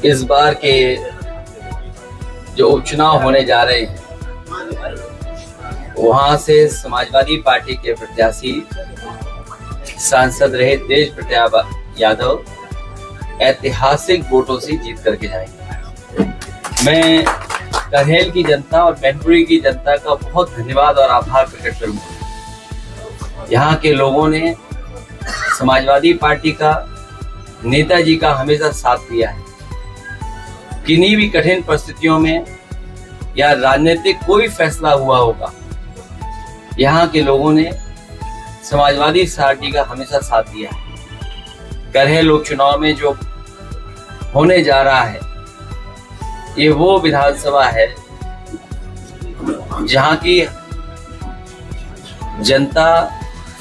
इस बार के जो उपचुनाव होने जा रहे हैं वहां से समाजवादी पार्टी के प्रत्याशी सांसद रहे तेज प्रताप यादव ऐतिहासिक वोटों से जीत करके जाएंगे। मैं करहेल की जनता और मैनपुरी की जनता का बहुत धन्यवाद और आभार प्रकट करूंगा। यहाँ के लोगों ने समाजवादी पार्टी का, नेताजी का हमेशा साथ दिया है। किन्हीं भी कठिन परिस्थितियों में या राजनीतिक कोई फैसला हुआ होगा, यहाँ के लोगों ने समाजवादी पार्टी का हमेशा साथ दिया है। करहेल उपचुनाव में जो होने जा रहा है, ये वो विधानसभा है जहाँ की जनता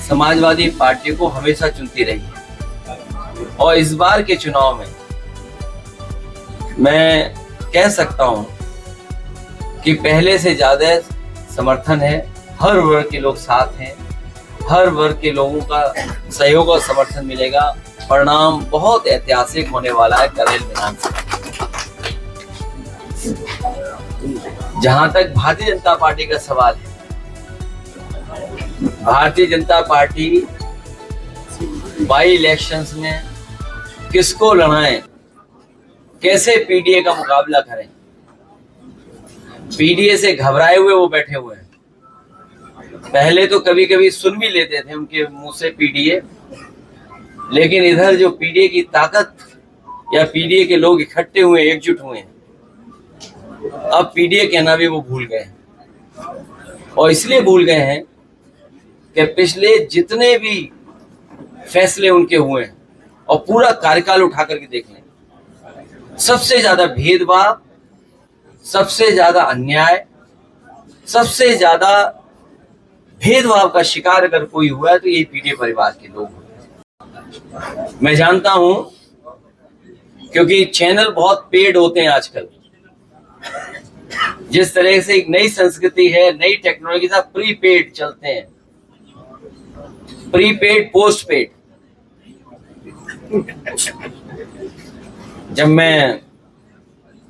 समाजवादी पार्टी को हमेशा चुनती रही है। और इस बार के चुनाव में मैं कह सकता हूं कि पहले से ज्यादा समर्थन है। हर वर्ग के लोग साथ हैं, हर वर्ग के लोगों का सहयोग और समर्थन मिलेगा। परिणाम बहुत ऐतिहासिक होने वाला है करहेल विधानसभा। जहां तक भारतीय जनता पार्टी का सवाल है, Bharatiya Janata party by elections में किसको लड़ाएं, कैसे पीडीए का मुकाबला करें। पीडीए से घबराए हुए वो बैठे हुए हैं। पहले तो कभी कभी सुन भी लेते थे उनके मुंह से पीडीए, लेकिन इधर जो पीडीए की ताकत या पीडीए के लोग इकट्ठे हुए, एकजुट हुए हैं, अब पीडीए कहना भी वो भूल गए हैं। और इसलिए भूल गए हैं कि पिछले जितने भी फैसले उनके हुए हैं और पूरा कार्यकाल उठा करके देख लें, सबसे ज्यादा भेदभाव, सबसे ज्यादा अन्याय, सबसे ज्यादा भेदभाव का शिकार अगर कोई हुआ है तो यही पीडीए परिवार के लोग हुए। मैं जानता हूं क्योंकि चैनल बहुत पेड होते हैं आजकल। जिस तरह से एक नई संस्कृति है, नई टेक्नोलॉजी के साथ प्रीपेड चलते हैं, प्रीपेड पोस्ट पेड। जब मैं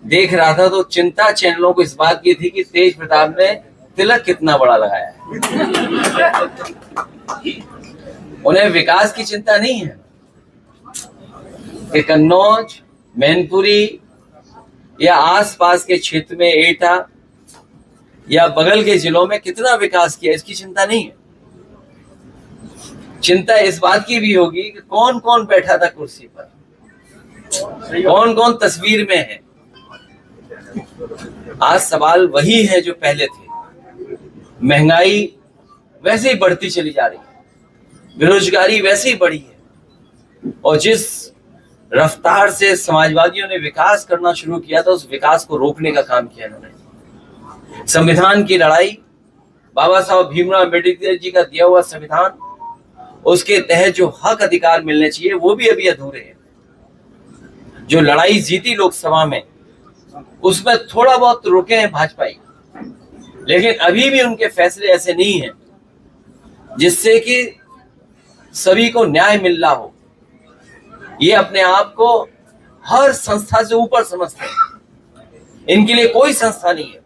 देख रहा था तो चिंता चैनलों को इस बात की थी कि तेज प्रताप ने तिलक कितना बड़ा लगाया है। उन्हें विकास की चिंता नहीं है कि कन्नौज, मैनपुरी या आसपास के क्षेत्र में एटा या बगल के जिलों में कितना विकास किया, इसकी चिंता नहीं है। चिंता इस बात की भी होगी कि कौन कौन बैठा था कुर्सी पर, कौन कौन तस्वीर में है। आज सवाल वही है जो पहले थे। महंगाई वैसे ही बढ़ती चली जा रही है, बेरोजगारी वैसे ही बढ़ी है, और जिस रफ्तार से समाजवादियों ने विकास करना शुरू किया था, उस विकास को रोकने का काम किया इन्होंने। संविधान की लड़ाई, बाबा साहब भीमराव अम्बेडकर जी का दिया हुआ संविधान, उसके तहत जो हक अधिकार मिलने चाहिए वो भी अभी अधूरे हैं। जो लड़ाई जीती लोकसभा में, उसमें थोड़ा बहुत रुके हैं भाजपाई, लेकिन अभी भी उनके फैसले ऐसे नहीं हैं जिससे कि सभी को न्याय मिल रहा हो। ये अपने आप को हर संस्था से ऊपर समझते हैं, इनके लिए कोई संस्था नहीं है।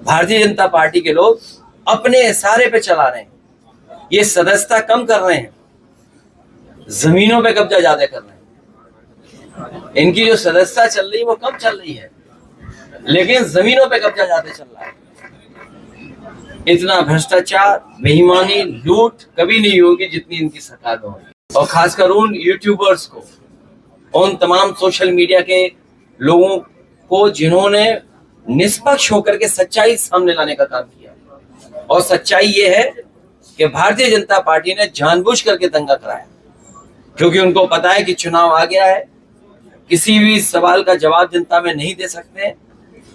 भारतीय जनता पार्टी के लोग अपने इशारे पे चला रहे हैं। ये सदस्यता कम कर रहे हैं, जमीनों पे कब्जा ज्यादा कर रहे हैं। इनकी जो सदस्यता चल रही है वो कम चल रही है, लेकिन जमीनों पे कब्जा ज्यादा चल रहा है। इतना भ्रष्टाचार, बेईमानी, लूट कभी नहीं होगी जितनी इनकी सरकार में होगी। और खासकर उन यूट्यूबर्स को, उन तमाम सोशल मीडिया के लोगों को जिन्होंने निष्पक्ष होकर के सच्चाई सामने लाने का काम किया। और सच्चाई ये है कि भारतीय जनता पार्टी ने जानबूझ करके दंगा कराया, क्योंकि उनको पता है कि चुनाव आ गया है, किसी भी सवाल का जवाब जनता में नहीं दे सकते।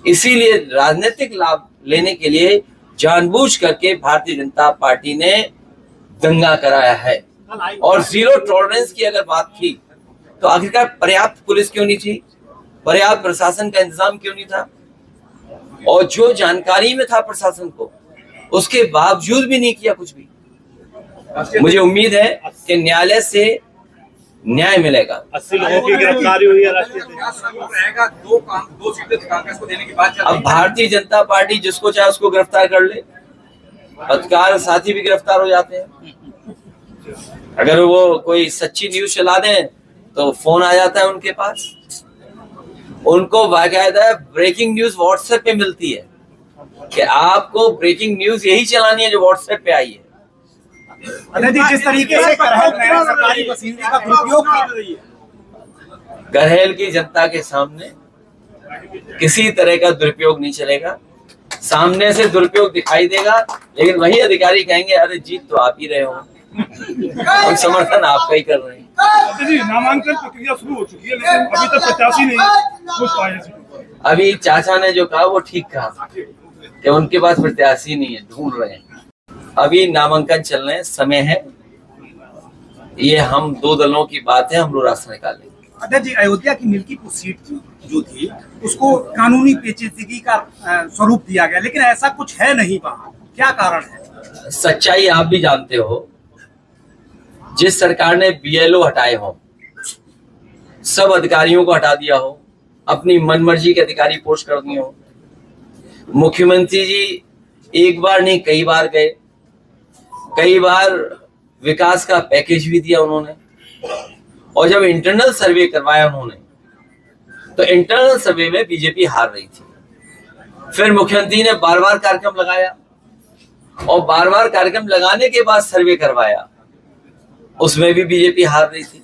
इसीलिए राजनीतिक लाभ लेने के लिए जानबूझ करके भारतीय जनता पार्टी ने दंगा कराया है। और जीरो टॉलरेंस की अगर बात थी तो आखिरकार पर्याप्त पुलिस क्यों नहीं थी, पर्याप्त प्रशासन का इंतजाम क्यों नहीं था? और जो जानकारी में था प्रशासन को, उसके बावजूद भी नहीं किया कुछ भी। मुझे उम्मीद है कि न्यायालय से न्याय मिलेगा। 80 लोगों की गिरफ्तारी हुई है राष्ट्रीय रहेगा, दो सीटें कांग्रेस को देने की बात चल रही है। अब भारतीय जनता पार्टी जिसको चाहे उसको गिरफ्तार कर ले, पत्रकार साथी भी गिरफ्तार हो जाते हैं। अगर वो कोई सच्ची न्यूज चला दें तो फोन आ जाता है उनके पास, उनको बाकायदा ब्रेकिंग न्यूज व्हाट्सएप पे मिलती है कि आपको ब्रेकिंग न्यूज यही चलानी है जो व्हाट्सएप पे आई है। अरे जी, जिस तरीके से सरकारी मशीनरी का दुरुपयोग कर रही है, गरहेल की जनता के सामने किसी तरह का दुरुपयोग नहीं चलेगा। सामने से दुरुपयोग दिखाई देगा, लेकिन वही अधिकारी कहेंगे अरे जीत तो आप ही रहे हो, हम समर्थन आपका ही कर रहे हैं। जी, नामांकन प्रक्रिया शुरू हो चुकी है, लेकिन अभी तक प्रत्याशी नहीं कुछ पाए। अभी चाचा ने जो कहा वो ठीक कहा कि उनके पास प्रत्याशी नहीं है, ढूंढ रहे हैं। अभी नामांकन चल रहे हैं, समय है, ये हम दो दलों की बात है, हम लोग रास्ता निकालेंगे। अध्यक्ष जी, अयोध्या की मिल्कीपुर सीट जो थी उसको कानूनी पेचीदगी का स्वरूप दिया गया, लेकिन ऐसा कुछ है नहीं वहाँ, क्या कारण है? सच्चाई आप भी जानते हो, जिस सरकार ने बीएलओ हटाए हो, सब अधिकारियों को हटा दिया हो, अपनी मनमर्जी के अधिकारी पोस्ट कर दिए हो, मुख्यमंत्री जी एक बार नहीं कई बार गए, कई बार विकास का पैकेज भी दिया उन्होंने, और जब इंटरनल सर्वे करवाया उन्होंने तो इंटरनल सर्वे में बीजेपी हार रही थी। फिर मुख्यमंत्री ने बार बार कार्यक्रम लगाया और बार बार कार्यक्रम लगाने के बाद सर्वे करवाया, उसमें भी बीजेपी हार रही थी।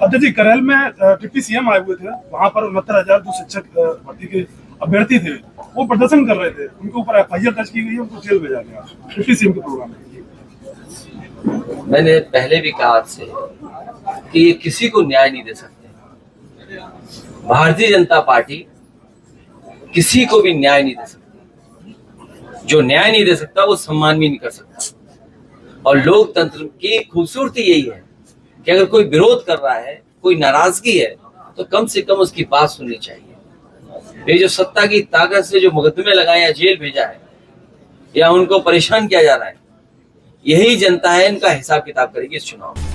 अध्यक्ष जी, करेल में डिप्टी सीएम आए हुए थे, वहां पर 69,000 जो शिक्षक भर्ती के अभ्यर्थी थे वो प्रदर्शन कर रहे थे, उनके ऊपर एफआईआर दर्ज की गई है, उनको जेल भेजा गया डिप्टी सीएम के प्रोग्राम में। मैंने पहले भी कहा आपसे कि ये किसी को न्याय नहीं दे सकते। भारतीय जनता पार्टी किसी को भी न्याय नहीं दे सकती। जो न्याय नहीं दे सकता वो सम्मान भी नहीं कर सकता। और लोकतंत्र की खूबसूरती यही है कि अगर कोई विरोध कर रहा है, कोई नाराजगी है, तो कम से कम उसकी बात सुननी चाहिए। ये जो सत्ता की ताकत से जो मुकदमे लगाए या जेल भेजा है या उनको परेशान किया जा रहा है, यही जनता है, इनका हिसाब किताब करेगी इस चुनाव में।